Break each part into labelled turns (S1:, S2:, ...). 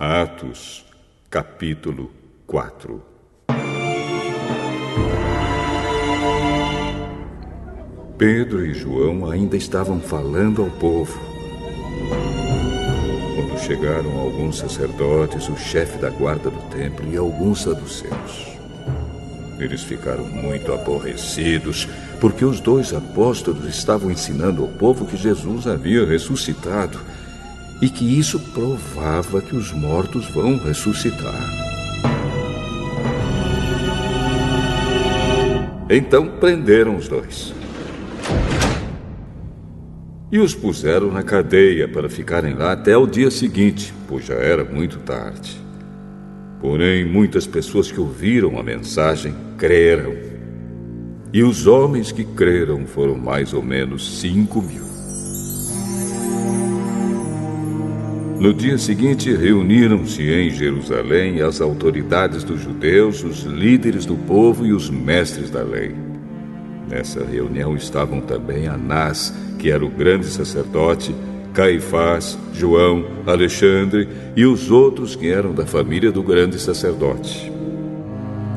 S1: Atos, capítulo 4. Pedro e João ainda estavam falando ao povo quando chegaram alguns sacerdotes, o chefe da guarda do templo e alguns saduceus. Eles ficaram muito aborrecidos, porque os 2 apóstolos estavam ensinando ao povo que Jesus havia ressuscitado e que isso provava que os mortos vão ressuscitar. Então prenderam os 2 e os puseram na cadeia para ficarem lá até o dia seguinte, pois já era muito tarde. Porém, muitas pessoas que ouviram a mensagem creram. E os homens que creram foram mais ou menos 5.000. No dia seguinte, reuniram-se em Jerusalém as autoridades dos judeus, os líderes do povo e os mestres da lei. Nessa reunião estavam também Anás, que era o grande sacerdote, Caifás, João, Alexandre e os outros que eram da família do grande sacerdote.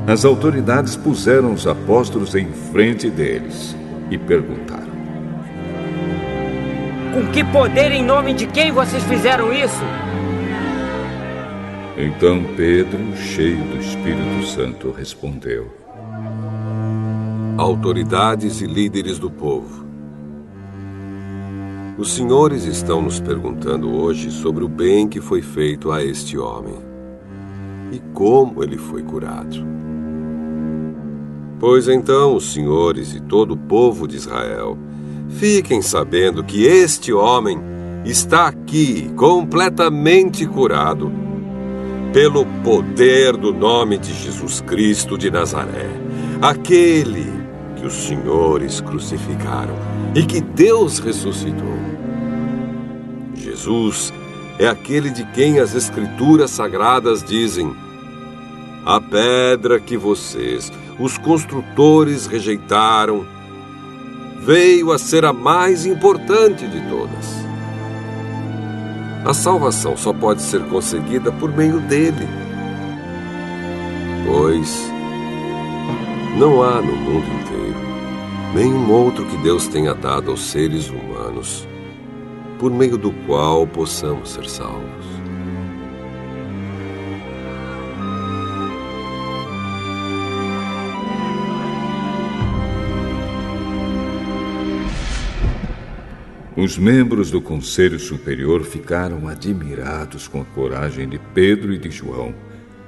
S1: As autoridades puseram os apóstolos em frente deles e perguntaram:
S2: Com que poder, em nome de quem vocês fizeram isso?
S1: Então Pedro, cheio do Espírito Santo, respondeu:
S3: Autoridades e líderes do povo, os senhores estão nos perguntando hoje sobre o bem que foi feito a este homem e como ele foi curado. Pois então os senhores e todo o povo de Israel fiquem sabendo que este homem está aqui completamente curado pelo poder do nome de Jesus Cristo de Nazaré, aquele que os senhores crucificaram e que Deus ressuscitou. Jesus é aquele de quem as Escrituras Sagradas dizem: a pedra que vocês, os construtores, rejeitaram, veio a ser a mais importante de todas. A salvação só pode ser conseguida por meio dele, pois não há no mundo inteiro nenhum outro que Deus tenha dado aos seres humanos por meio do qual possamos ser salvos.
S1: Os membros do Conselho Superior ficaram admirados com a coragem de Pedro e de João,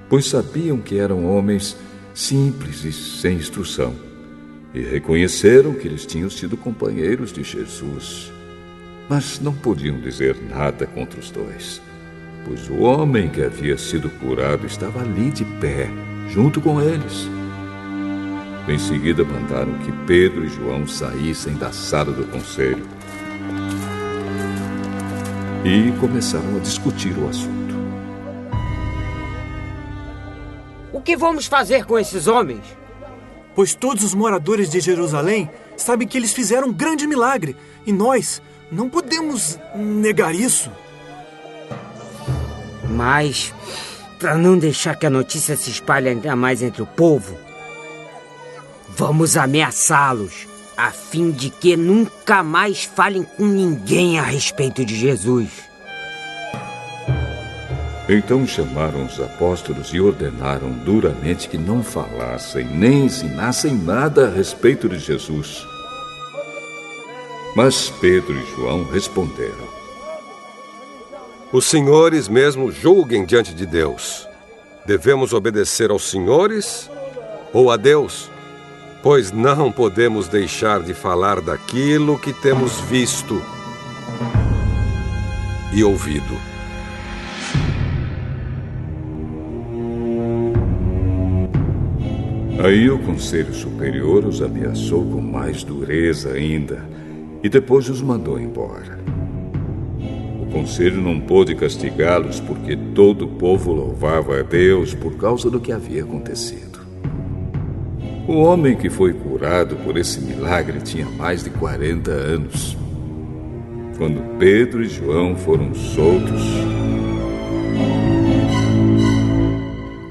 S1: pois sabiam que eram homens simples e sem instrução, e reconheceram que eles tinham sido companheiros de Jesus. Mas não podiam dizer nada contra os 2, pois o homem que havia sido curado estava ali de pé, junto com eles. Em seguida mandaram que Pedro e João saíssem da sala do conselho e começaram a discutir o assunto.
S2: O que vamos fazer com esses homens?
S4: Pois todos os moradores de Jerusalém sabem que eles fizeram um grande milagre, e nós não podemos negar isso.
S2: Mas, para não deixar que a notícia se espalhe ainda mais entre o povo, vamos ameaçá-los, a fim de que nunca mais falem com ninguém a respeito de Jesus.
S1: Então chamaram os apóstolos e ordenaram duramente que não falassem nem ensinassem nada a respeito de Jesus. Mas Pedro e João responderam:
S3: os senhores mesmo julguem diante de Deus. Devemos obedecer aos senhores ou a Deus? Pois não podemos deixar de falar daquilo que temos visto e ouvido.
S1: Aí o Conselho Superior os ameaçou com mais dureza ainda e depois os mandou embora. O Conselho não pôde castigá-los porque todo o povo louvava a Deus por causa do que havia acontecido. O homem que foi curado por esse milagre tinha mais de 40 anos. Quando Pedro e João foram soltos,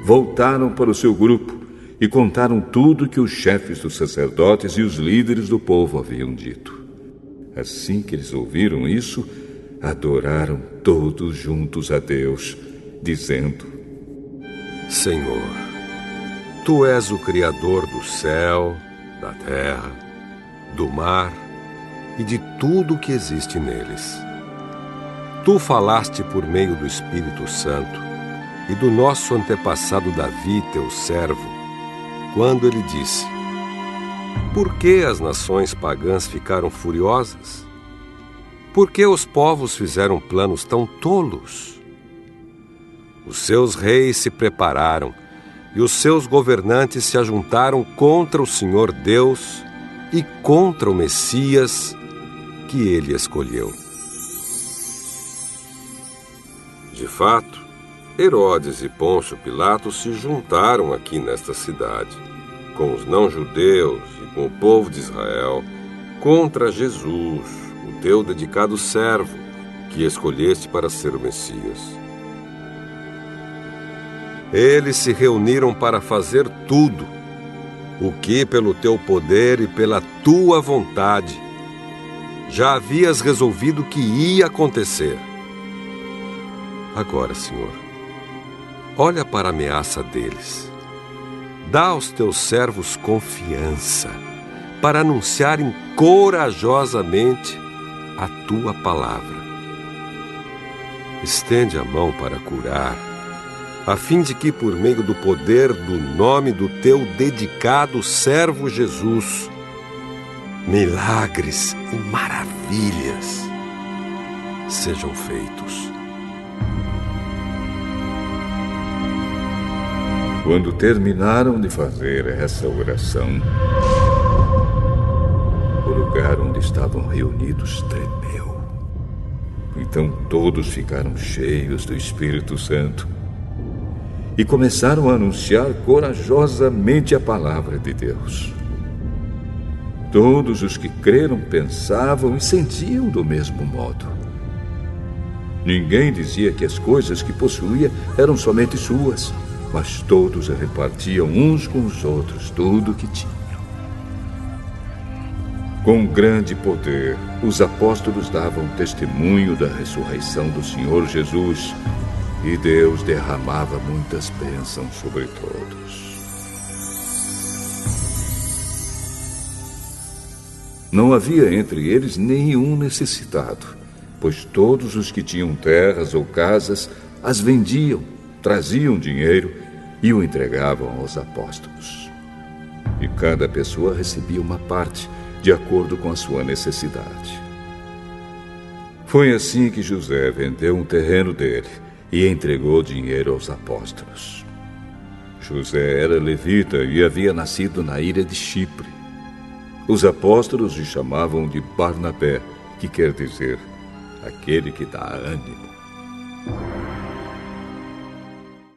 S1: voltaram para o seu grupo e contaram tudo que os chefes dos sacerdotes e os líderes do povo haviam dito. Assim que eles ouviram isso, adoraram todos juntos a Deus, dizendo:
S3: Senhor, Tu és o Criador do céu, da terra, do mar e de tudo o que existe neles. Tu falaste por meio do Espírito Santo e do nosso antepassado Davi, teu servo, quando ele disse: Por que as nações pagãs ficaram furiosas? Por que os povos fizeram planos tão tolos? Os seus reis se prepararam e os seus governantes se ajuntaram contra o Senhor Deus e contra o Messias que ele escolheu. De fato, Herodes e Pôncio Pilatos se juntaram aqui nesta cidade, com os não-judeus e com o povo de Israel, contra Jesus, o teu dedicado servo, que escolheste para ser o Messias. Eles se reuniram para fazer tudo, o que pelo teu poder e pela tua vontade já havias resolvido que ia acontecer. Agora, Senhor, olha para a ameaça deles. Dá aos teus servos confiança para anunciarem corajosamente a tua palavra. Estende a mão para curar, a fim de que, por meio do poder do nome do teu dedicado servo Jesus, milagres e maravilhas sejam feitos.
S1: Quando terminaram de fazer essa oração, o lugar onde estavam reunidos tremeu. Então todos ficaram cheios do Espírito Santo e começaram a anunciar corajosamente a palavra de Deus. Todos os que creram pensavam e sentiam do mesmo modo. Ninguém dizia que as coisas que possuía eram somente suas, mas todos repartiam uns com os outros tudo o que tinham. Com grande poder, os apóstolos davam testemunho da ressurreição do Senhor Jesus, e Deus derramava muitas bênçãos sobre todos. Não havia entre eles nenhum necessitado, pois todos os que tinham terras ou casas as vendiam, traziam dinheiro e o entregavam aos apóstolos. E cada pessoa recebia uma parte, de acordo com a sua necessidade. Foi assim que José vendeu um terreno dele e entregou dinheiro aos apóstolos. José era levita e havia nascido na ilha de Chipre. Os apóstolos o chamavam de Barnabé, que quer dizer aquele que dá ânimo.